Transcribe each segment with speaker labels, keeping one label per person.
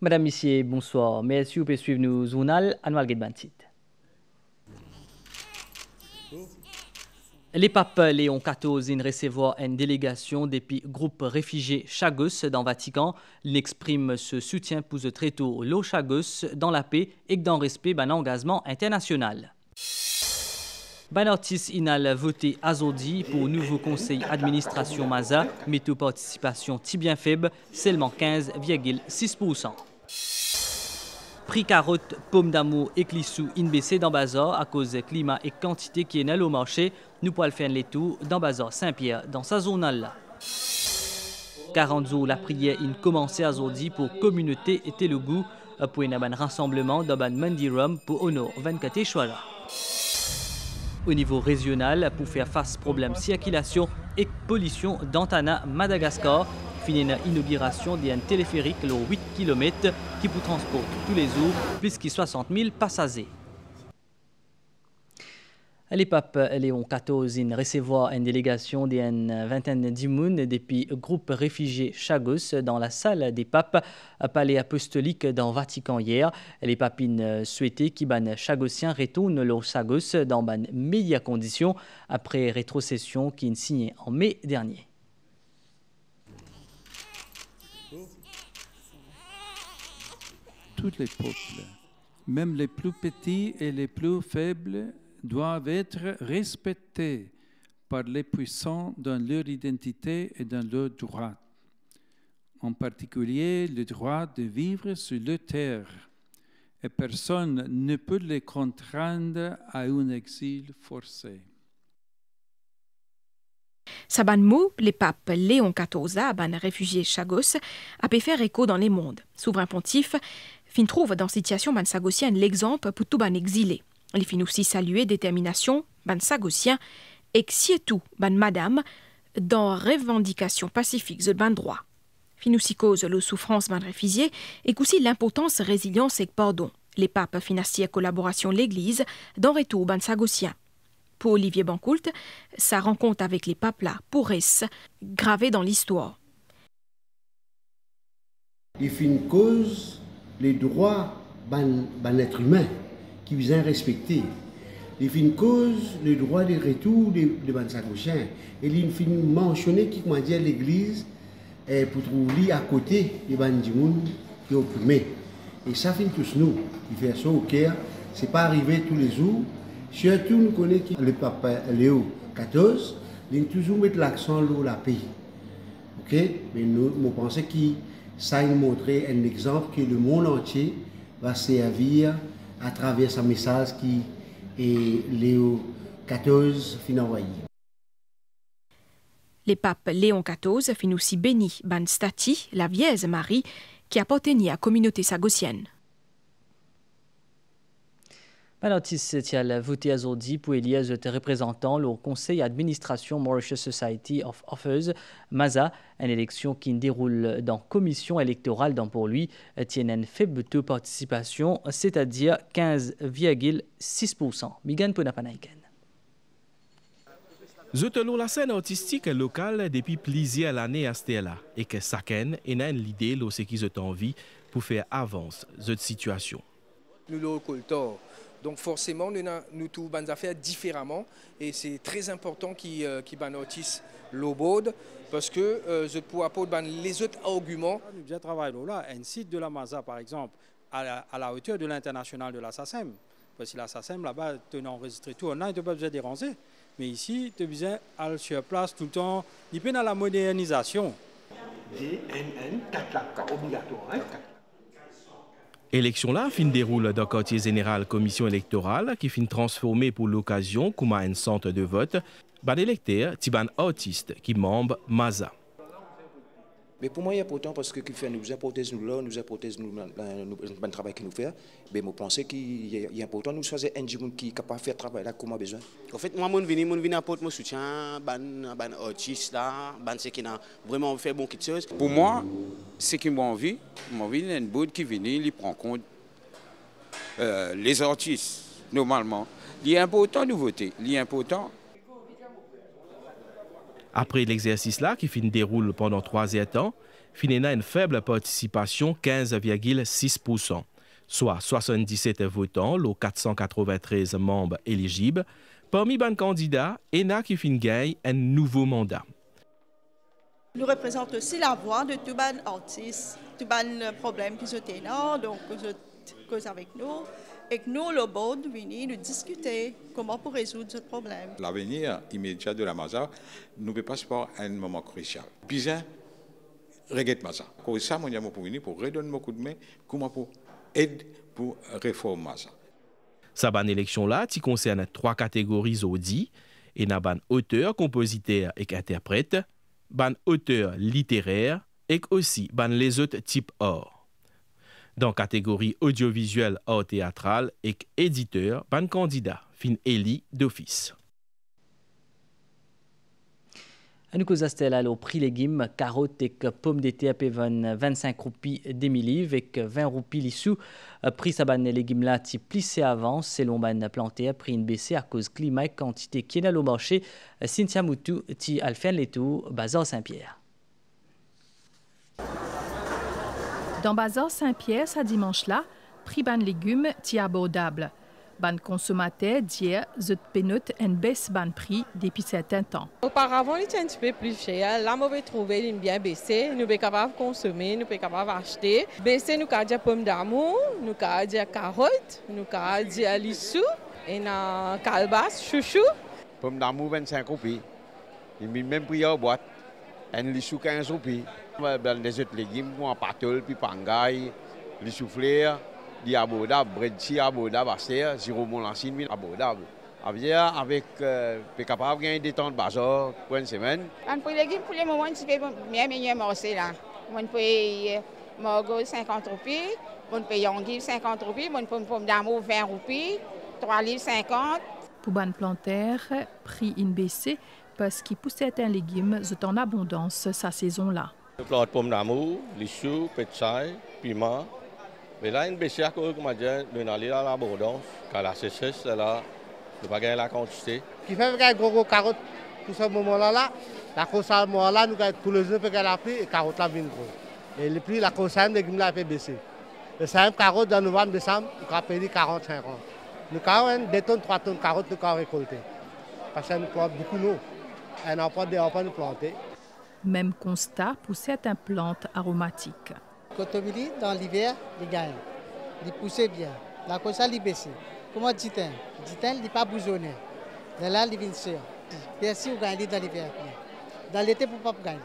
Speaker 1: Madame, Messieurs, bonsoir. Merci, vous pouvez suivre nos journal annuel Guide Bantit. Les papes Léon XIV recevoir une délégation depuis groupe réfugié Chagos dans le Vatican. Il exprime ce soutien pour ce traité l'eau Chagos dans la paix et dans le respect d'un engagement international. Ben artiste inal voté azodi pour nouveau conseil administration Maza, mais toute participation si bien faible, seulement 15,6%. Prix carotte, pomme d'amour et clissou in baissé dans bazar à cause du climat et quantité qui est dans le marché. Nous pourrons faire les tours dans bazar Saint-Pierre dans sa zone là. 40 jours la prière in commencé azodi pour communauté et Telugu pour un rassemblement dans ban Mandiram pour honor 24 Echouara. Au niveau régional, pour faire face aux problèmes de circulation et pollution d'Antana, Madagascar, finit l'inauguration d'un téléphérique de 8 km qui peut transporter tous les jours plus de 60 000 passagers. Le pape Léon XIV recevoir une délégation d'une vingtaine de monde depuis le groupe réfugié Chagos dans la salle des papes palais apostolique dans le Vatican hier. Les papines souhaitaient qu'Iban Chagosien retourne le Chagos dans de meilleures conditions après rétrocession qui est signée en mai dernier.
Speaker 2: Tous les peuples, même les plus petits et les plus faibles, doivent être respectés par les puissants dans leur identité et dans leurs droits. En particulier, le droit de vivre sur leur terre. Et personne ne peut les contraindre à un exil forcé.
Speaker 3: Saban mot, le pape Léon XIV, ban réfugié Chagos, a pu faire écho dans les mondes. Souverain pontife, fin trouve dans situation ban sagosien l'exemple pour tout ban exilé. Il fin aussi saluer détermination ban sagosien et tout ban madame dans revendication pacifique de ban droit. Fin aussi cause le souffrance ban réfugié et aussi l'importance résilience et pardon. Les papes financiers collaboration l'église dans retour ban sagosien. Pour Olivier Bancoult, sa rencontre avec les papes là pourrait se graver dans l'histoire.
Speaker 4: Il fait une cause les droits d'un être humain qui vient respecter. Il fait une cause le droit de retour de ban sagosien. Et il fait mentionner qui m'a dit à l'église pour trouver à côté des ban dimoun qui est opprimé. Et ça fait tous nous. Il fait ça au Caire. C'est pas arrivé tous les jours. Surtout, nous connaissons le pape Léo XIV, il toujours met l'accent sur la paix. Ok? Mais nous pensons que ça a montré un exemple que le monde entier va servir à travers ce message qui est Léo XIV fin envoyé.
Speaker 3: Les papes Léon XIV fin aussi béni ban Stati, la Vierge Marie, qui appartenait à la communauté sagossienne.
Speaker 1: L'artiste a voté aujourd'hui pour élire le représentant au conseil d'administration Mauritius Society of Authors, MASA, une élection qui déroule dans la commission électorale dont pour lui tient une faible taux de participation, c'est-à-dire 15,6%. Migan Ponapanaiken.
Speaker 5: Zotelon la scène artistique locale depuis plusieurs années à Stella et que chacun a une idée de ce qu'ils ont envie pour faire avancer cette situation.
Speaker 6: Nous le récoltons. Donc forcément, nous tous les affaires différemment et c'est très important qu'ils noticent l'obode parce que je pourrais apporter les autres arguments.
Speaker 7: Nous déjà travaillons là, un site de la MASA par exemple, à la hauteur de l'international de la SACEM. Parce que la SACEM là-bas, tu as enregistré tout, on n'a pas besoin de déranger. Mais ici, tu as besoin d'aller sur place tout le temps. Il y a la modernisation.
Speaker 5: Élection là fin déroule dans le quartier général commission électorale qui fin transformé pour l'occasion comme un centre de vote ban électeur tiban artiste qui membre MASA.
Speaker 8: Mais pour moi, il est important parce que nous apportons nous apportons le travail que nous faisons. Mais je pense qu'il est important de nous choisir un gens qui est capable de faire le travail là comme on a besoin.
Speaker 9: En fait, moi, je viens apporter mon soutien, ban artiste là, ban ceux qui ont vraiment fait bon quelque chose.
Speaker 10: Pour moi, ce qui m'a envie, c'est une bourde qui vient, il prend compte les artistes normalement. Il est important de voter, il est important.
Speaker 5: Après l'exercice là, qui déroule pendant 3 temps, Finena une faible participation, 15,6%, soit 77 votants, les 493 membres éligibles. Parmi les candidats, ENA qui gagne un nouveau mandat.
Speaker 11: Nous représentons aussi la voix de tous les artistes, tous les problèmes qui sont là, donc ils causent avec nous. Et que nous, le board, nous discuter comment pour résoudre ce problème.
Speaker 12: L'avenir immédiat de la Maza nous passe par un moment crucial. Bien, regarde Maza. Comme ça, nous avons pour redonner un coup de main, comment pour aider pour réformer Maza.
Speaker 5: Sa ban élection là, qui concerne 3 catégories audits, et na ban auteur, compositeur et interprète, ban auteur littéraire et aussi ban les autres types or. Dans la catégorie audiovisuel art théâtral et éditeur, ban candidat fin éli d'office.
Speaker 1: Nous avons au prix légumes, carottes et pommes de terre pour 25 roupies demi-livre et 20 roupies l'issue. Prix sa ban légumes là ti plissé avant selon ban planté prix une baissée à cause climat et quantité qui est au marché. Cynthia Moutou ti Alphen Letou, Bazar Saint-Pierre.
Speaker 13: Dans Bazar Saint-Pierre, ce dimanche-là, prix ban légumes ti abordable. Ban consommateur d'hier, zut pénote un baisse ban prix depuis certains temps.
Speaker 14: Auparavant, il était un petit peu plus cher. Là, on va trouver une bien baissé. Nous sommes capables de consommer, nous sommes capables d'acheter. Baissé, nous avons des pommes d'amour, nous avons des carottes, nous avons des lissous, et des calebasse, chouchou.
Speaker 15: Pommes d'amour 25 roupies. Il met même prix en boîte. Un lissou 15 roupies. Les autres légumes, comme patol, puis pangay, les souffleurs. Di abordable, bredsi abordable, aster, zéro molancine abordable. Avec capable de gagner des temps de bazar pour une semaine.
Speaker 16: Pour les légumes, pour le moment, c'est bien marché là. On paye morgo 50 roupies, on paye anguille 50 roupies, on paye pomme d'amour 20 roupies, 3 livres 50.
Speaker 13: Pour ban plantaire, prix une baissée parce qu'il pousse certains légumes sont en abondance sa saison là.
Speaker 17: Le plant de pomme d'amour, les choux, pétchaï, piment. Mais là, une baisse à cause, comme on dit, nous allons à l'abondance, car la sécheresse, là, nous pas gagner la quantité.
Speaker 18: Qui fait qu'il y a gros carottes pour ce moment-là, la cause à là, nous avons tous les jours la prix et carottes là viennent gros. Et le prix, la cause à légumes là fait baisser. Le 5 carottes dans novembre, décembre, nous avons payé 40-50. Nous avons 2 tonnes, 3 tonnes de carottes nous avons récoltées. Parce que nous plantons beaucoup d'eau. Et nous n'avons pas nous planter.
Speaker 13: Même constat pour certaines plantes aromatiques.
Speaker 19: Cotomili, dans l'hiver, il gagne. Il pousse bien. La cause, il baisse. Comment dit-il? Dit-il, il n'est pas bousonné. De là, il vient sûr. Merci, vous gagnez dans l'hiver. Dans l'été, pour ne pas gagner.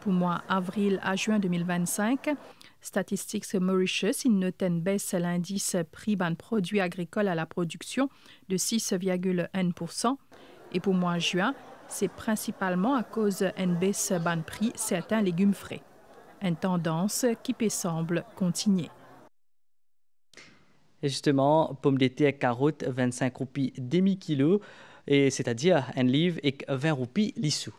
Speaker 13: Pour moi, avril à juin 2025, Statistics Mauritius note une baisse l'indice prix ban produits agricoles à la production de 6,1%. Et pour moi, juin, c'est principalement à cause d'une baisse ban prix certains légumes frais. Une tendance qui peut semble continuer.
Speaker 1: Et justement, pommes de terre, carottes, 25 roupies demi-kilo, c'est-à-dire un livre et 20 roupies l'issue.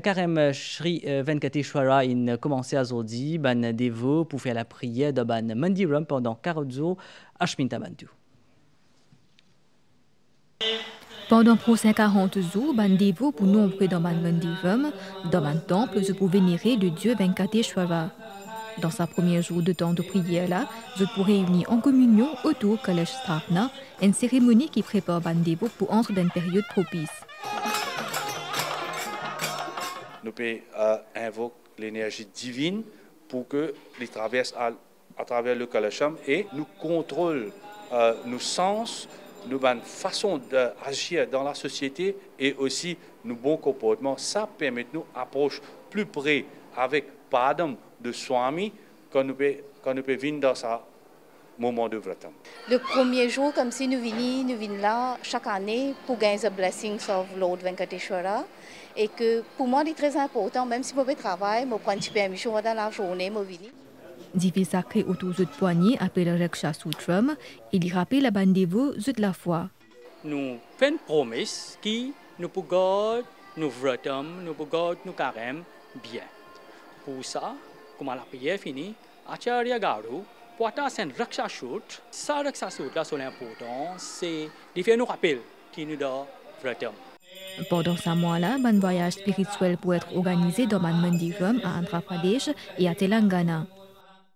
Speaker 1: Karem Shri Venkateshwara a commencé à aujourd'hui ban dévot pour faire la prière de ban Mandiram pendant 40 jours à Shmintabantu.
Speaker 20: Pendant prochains 40 jours, bandez-vous pour nombre dans ban Mandiram, dans un temple se pour vénérer le dieu Venkateshwara. Dans sa première jour de temps de prière là, je pourrais réunir en communion autour Kalash Stapna, une cérémonie qui prépare bandez-vous pour entrer dans une période propice.
Speaker 21: Nous pouvons invoquer l'énergie divine pour que les traverse à travers le Kalasham et nous contrôle nos sens, nos bonnes façons d'agir dans la société et aussi nos bons comportements. Ça permet de nous approcher plus près avec Padam de Swami quand nous pouvons venir dans ce moment de vratam.
Speaker 22: Le premier jour, comme si nous venons là chaque année pour gagner the blessings of Lord Venkateshwara. Et que pour moi, c'est très important, même si je travaille, je prends un petit permission dans la journée, je viens.
Speaker 20: Divi sacré autour de poignée après le Raksha Sutram, il rappelle la bandez-vous de la foi.
Speaker 23: Nous faisons une promesse qui nous peut garder nos vratam, nous peut garder nos carême bien. Pour ça, comme la prière finie, Acharya Garu, pour atteindre un Raksha Sutra, ça Raksha Sutra, c'est important, c'est de faire nous rappeler qui nous donne vratam.
Speaker 20: Pendant ce mois-là, un voyage spirituel peut être organisé dans Mandivam à Andhra Pradesh et à Telangana.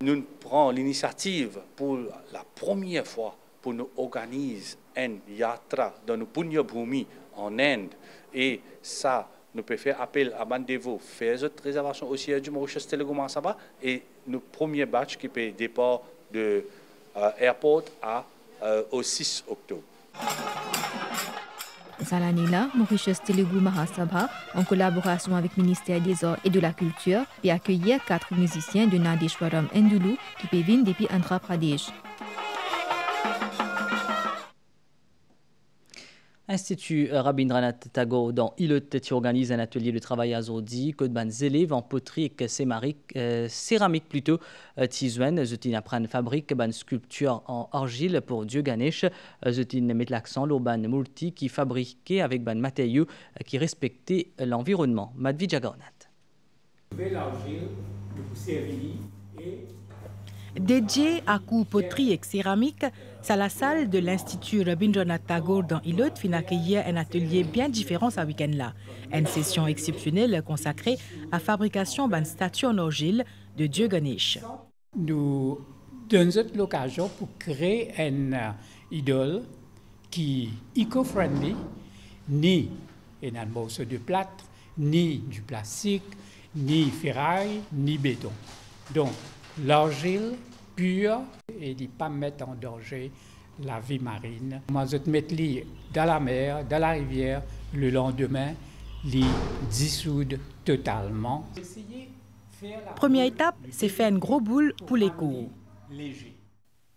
Speaker 21: Nous prenons l'initiative pour la première fois pour nous organiser une yatra dans nos Punya Bhumi en Inde. Et ça, nous pouvons faire appel à Bandevo, faire cette réservation aussi du Mauritius Telugu Mahasabha et nos premiers batch qui peut départ de airport au 6 octobre.
Speaker 20: Cette année-là, Mauritius Telugu Mahasabha, en collaboration avec le ministère des Arts et de la Culture, peut accueillir 4 musiciens de Nadeshwaram Endulu qui peuvent venir depuis Andhra Pradesh.
Speaker 1: Institut Rabindranath Tagore dans Ilot organise un atelier de travail à Zodi, que de élèves en poterie et céramique plutôt. Tizwen, Zotin apprend fabrique ban sculpture en argile pour Dieu Ganesh. Zotin met l'accent sur ban multi qui fabriquait avec ban matériaux qui respectait l'environnement. Madhvi Jagannath.
Speaker 2: Dédié à coups poterie et céramique, c'est la salle de l'Institut Rabindranath Tagore dans Ilot qui accueillir un atelier bien différent ce week-end-là. Une session exceptionnelle consacrée à la fabrication d'une statue en argile de Dieu Ganesh.
Speaker 3: Nous donnons l'occasion pour créer une idole qui est éco-friendly, ni un morceau de plâtre, ni du plastique, ni ferraille, ni béton. Donc, l'argile pure et de ne pas mettre en danger la vie marine. Moi, je mets dans la mer, dans la rivière, le lendemain, les dissoudre totalement.
Speaker 2: Première étape, c'est faire une grosse boule pour les cours.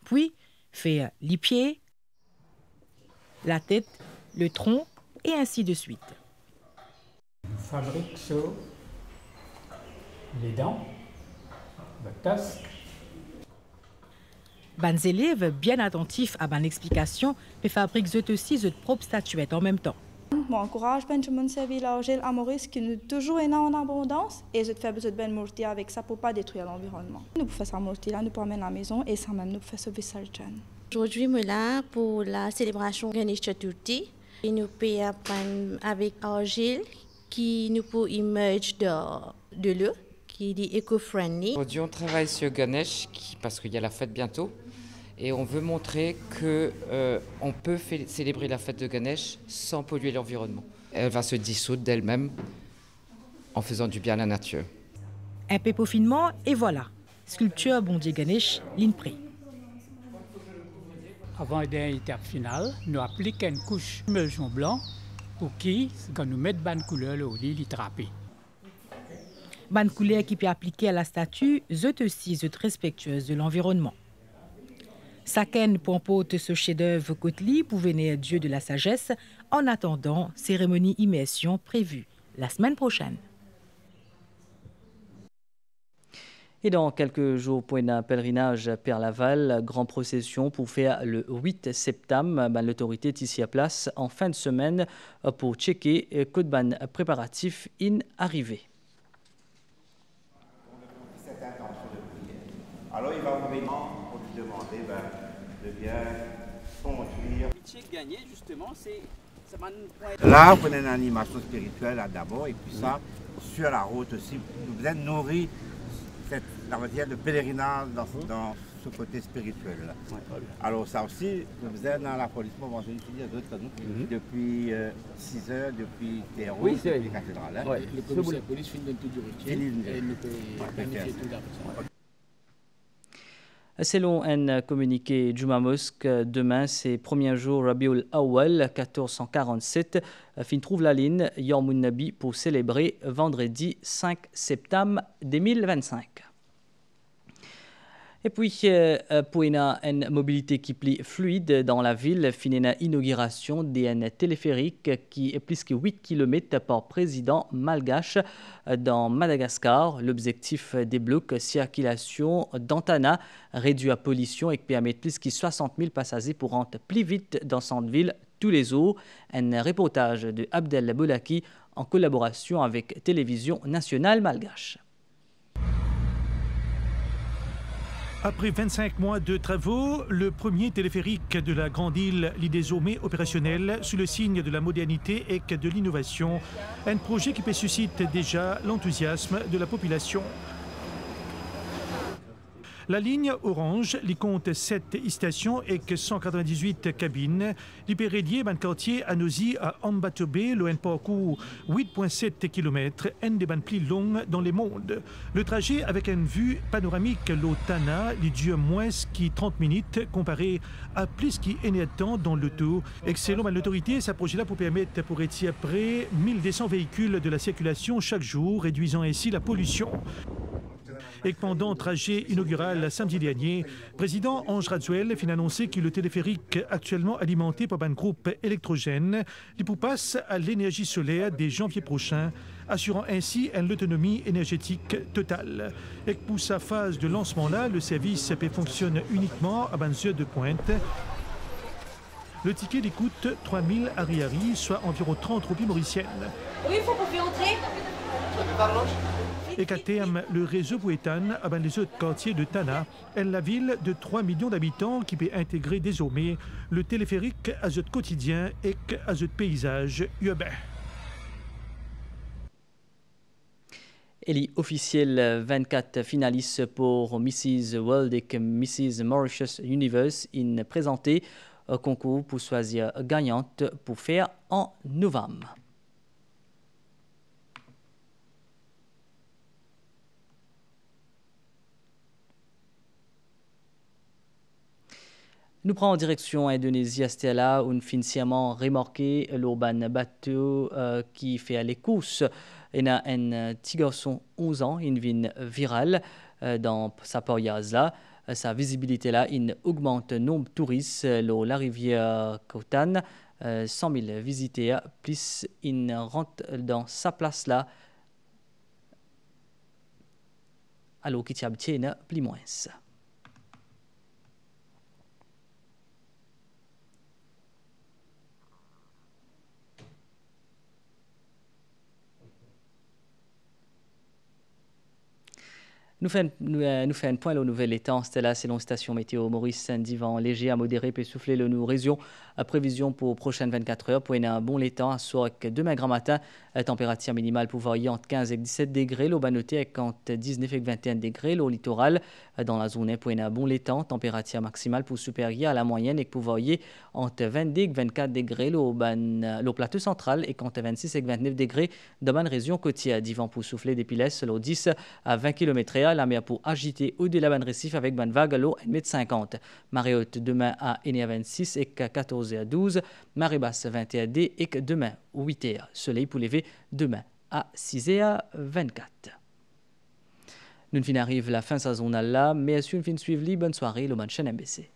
Speaker 2: Puis, faire les pieds, la tête, le tronc et ainsi de suite.
Speaker 3: On fabrique sur les dents, le casque.
Speaker 2: Les élèves bien attentifs à mon explication et fabriquent eux aussi leur propre statuette en même temps.
Speaker 4: J'encourage Benjamin servir l'argile à Maurice qui nous toujours est en abondance et je fais besoin de ben mourti avec ça pour pas détruire l'environnement. Nous pouvons faire ça mourti là, nous pouvons amener à la maison et ça même nous faire ce Visarjan.
Speaker 24: Aujourd'hui, je suis là pour la célébration Ganesh Chaturthi et nous pouvons apprendre avec argile qui nous peut émerger de l'eau qui est éco-friendly.
Speaker 25: Aujourd'hui, on travaille sur Ganesh parce qu'il y a la fête bientôt. Et on veut montrer qu'on peut célébrer la fête de Ganesh sans polluer l'environnement. Elle va se dissoudre d'elle-même en faisant du bien à la nature.
Speaker 2: Un peu peaufinement et voilà, sculpture bon Dieu Ganesh, l'INPRI.
Speaker 3: Avant l'étape finale, nous appliquons une couche de emulsion blanc pour qui, quand nous mettons bonne couleur au lit, il trapé.
Speaker 2: Bonne couleur qui peut appliquer à la statue, eux aussi, eux respectueuse de l'environnement. Saken pompote ce chef-d'œuvre Kotli pour venir Dieu de la sagesse en attendant cérémonie immersion prévue la semaine prochaine.
Speaker 1: Et dans quelques jours, pour un pèlerinage Père Laval, grande procession pour faire le 8 septembre. L'autorité est ici à place en fin de semaine pour checker que de préparatifs in arrivé.
Speaker 26: Alors il va vraiment lui demander de bien conduire.
Speaker 27: Gagner justement, c'est
Speaker 26: là, vous avez une animation spirituelle d'abord, et puis ça, sur la route aussi, vous êtes nourri le pèlerinage dans ce côté spirituel. Là. Alors ça aussi, vous êtes dans la police, bon, je dis depuis 6 heures, depuis Terreau, oui, depuis la cathédrale. Hein.
Speaker 27: La police finit tout du routier.
Speaker 1: Selon un communiqué Juma Mosque, demain, c'est premier jour Rabiul Awal 1447, fin trouve la ligne Yawmun Nabi pour célébrer vendredi 5 septembre 2025. Et puis, pour une mobilité qui est fluide dans la ville, fin une inauguration d'un téléphérique qui est plus que 8 km par président malgache dans Madagascar. L'objectif des blocs circulation d'Antana réduit la pollution et permet plus que 60 000 passagers pour rentrer plus vite dans cette ville tous les jours. Un reportage de Abdel Boulaki en collaboration avec Télévision nationale malgache.
Speaker 6: Après 25 mois de travaux, le premier téléphérique de la Grande Île est désormais opérationnel sous le signe de la modernité et de l'innovation. Un projet qui suscite déjà l'enthousiasme de la population. La ligne Orange, qui compte 7 stations et 198 cabines, il peut relier le quartier Anosi à Ambatobé, le parcours 8,7 km, un des bandes plus longues dans le monde. Le trajet avec une vue panoramique l'Otana, il dure moins que 30 minutes comparé à plus qu'un temps dans le tout. Excellent, l'autorité, ce projet-là pour permettre pour retirer près 1200 véhicules de la circulation chaque jour, réduisant ainsi la pollution. Et pendant le trajet inaugural samedi dernier, le président Ange Radzuel a annoncé que le téléphérique actuellement alimenté par un groupe électrogène passe à l'énergie solaire dès janvier prochain, assurant ainsi une autonomie énergétique totale. Et pour sa phase de lancement-là, le service fonctionne uniquement à Banzeur de Pointe. Le ticket coûte 3000 ariari, soit environ 30 roupies mauriciennes.
Speaker 7: Oui, il faut entrer.
Speaker 6: Et qu'à terme, le réseau Pouetane a les autres quartiers de Tana, est la ville de 3 millions d'habitants qui peut intégrer désormais le téléphérique à ce quotidien et à ce paysage urbain.
Speaker 1: Eli officiel 24 finalistes pour Mrs. World et Mrs. Mauritius Universe in présenté un concours pour choisir gagnante pour faire en novembre. Nous prenons en direction Indonésie à Stella, où nous financièrement remorqué l'urban bateau qui fait les courses. Il y a un petit garçon 11 ans, une ville virale dans sa poriaz là. Sa visibilité là, il augmente le nombre de touristes. La rivière Kotan, 100 000 visiteurs, plus il rentre dans sa place là. Alors qu'il y a plus moins. Nous faisons un point au nouvel étang. C'était là, selon station météo Maurice, un divan léger à modéré peut souffler le nous région. Prévision pour prochaines 24 heures. Pour un bon étang, à soir avec demain grand matin, température minimale pour varier entre 15 et 17 degrés. L'eau noté avec entre 19 et 21 degrés. L'eau littoral dans la zone pour un bon étang, température maximale pour supérieure à la moyenne et pour varier entre 22 et 24 degrés. L'eau plateau central et entre 26 et 29 degrés dans la région côtière. Divan pour souffler des piles, l'eau 10 à 20 km/h. La mer pour agiter au-delà de la récif avec une vague à l'eau 1,50 m. Marée haute demain à 1h26 et 14h12. Marée basse 21D et demain 8h. Soleil pour lever demain à 6h24. Nous arrivons à la fin de sa zone là, mais si nous suivons, bonne soirée, le match NBC.